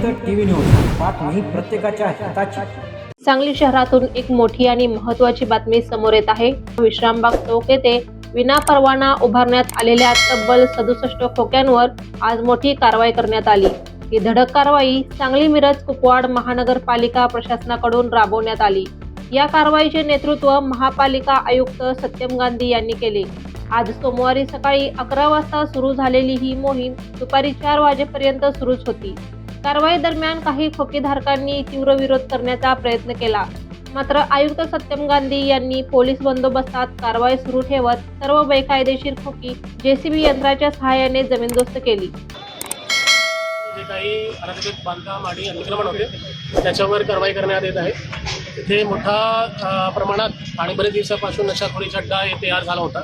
जनहित TV news, बातमी प्रत्येकाच्या हिताची। सांगली शहरातून एक मोठी आणि महत्त्वाची बातमी समोर येत आहे। विश्रामबाग चौक येथे विना परवाना उभारण्यात आलेल्या तब्बल 67 खोक्यांवर आज मोठी कारवाई करण्यात आली। ही धडक कारवाई सांगली मिरज कुपवाड महानगरपालिका प्रशासनाकडून राबवण्यात आली। या कारवाईचे नेतृत्व महापालिका आयुक्त सत्यम गांधी यांनी केले। आज सोमवारी सकाळी 11 वाजता सुरू झालेली ही मोहीम दुपारी 4 वाजेपर्यंत सुरूच होती। कारवाई दरम्यान काही खोकीधारकांनी तीव्र विरोध करण्याचा प्रयत्न केला, मात्र आयुक्त सत्यम गांधी यांनी पोलीस बंदोबस्तात कारवाई सुरू ठेवत सर्व बेकायदेशीर खोकी जेसीबी यंत्राच्या सहाय्याने जमीनदोस्त केली। जे काही अनधिकृत बांधकाम आणि अतिक्रमण होते त्याच्यावर कारवाई करण्यात येत आहे। इथे मोठा प्रमाणात आणि बरेच दिवसापासून नशाखोरीचा अड्डा तयार झाला होता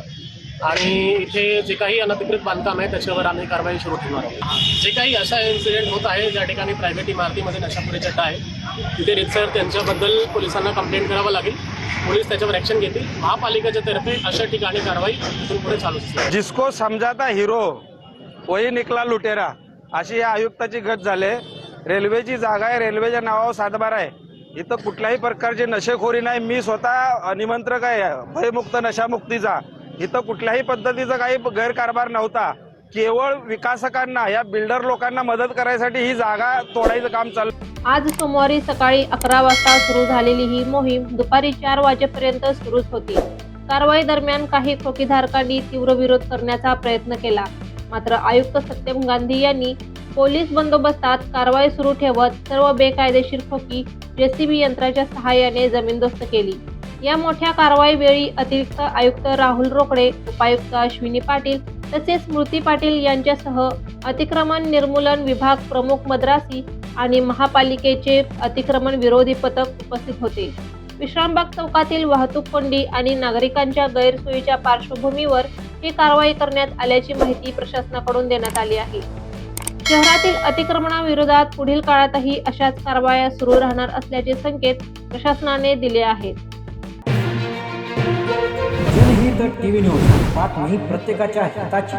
आणि इथे जे काही अनधिकृत बांधकाम आहे त्याच्यावर आम्ही कारवाई सुरू ठेवणार आहोत। जे काही असा इन्सिडेंट होत आहे ज्या ठिकाणी प्रायव्हेट इमारतीमध्ये नशाखोरीचा अड्डा आहे तिथे रितसर त्यांच्याबद्दल पोलिसांना कंप्लेंट करावं लागेल। पोलीस त्याच्यावर ॲक्शन घेतील। महापालिकेच्या तर्फे अशा ठिकाणी कारवाई इथून पुढे चालू असते। जिसको समजाता हिरो वही निकला लुटेरा अशी या आयुक्ताची गत झाले। रेल्वेची जागा आहे, रेल्वेच्या नावावर सातबारा आहे। इथं कुठल्याही प्रकारची नशेखोरी नाही। मी स्वतः निमंत्रक आहे भयमुक्त नशामुक्तीचा। इथं कुठल्याही पद्धतीचा काही गैरकारभार नव्हता। केवळ विकासकांना या बिल्डर लोकांना मदत करायसाठी ही जागा तोडायचं काम चाललं। आज सोमवारी सकाळी 11 वाजता सुरू झालेली ही मोहीम दुपारी 4 वाजेपर्यंत सुरूच होती। कारवाई दरम्यान काही खोकीधारकांनी तीव्र विरोध करण्याचा प्रयत्न केला, मात्र आयुक्त सत्यम गांधी यांनी पोलीस बंदोबस्तात कारवाई सुरू ठेवत सर्व बेकायदेशीर खोकी जेसीबी यंत्राच्या सहाय्याने जमीनदोस्त केली। या मोठ्या कारवाई वेळी अतिरिक्त आयुक्त राहुल रोकडे, उपायुक्त अश्विनी पाटील तसेच स्मृती पाटील यांच्यासह अतिक्रमण निर्मूलन विभाग प्रमुख मद्रासी आणि महापालिकेचे अतिक्रमण विरोधी पथक उपस्थित होते। विश्रामबाग चौकातील वाहतूक कोंडी आणि नागरिकांच्या गैरसोयीच्या पार्श्वभूमीवर ही कारवाई करण्यात आल्याची माहिती प्रशासनाकडून देण्यात आली आहे। शहरातील अतिक्रमणाविरोधात पुढील काळातही अशाच कारवाया सुरू राहणार असल्याचे संकेत प्रशासनाने दिले आहेत। जनहित टीव्ही न्यूज, बातमी प्रत्येकाच्या हिताची।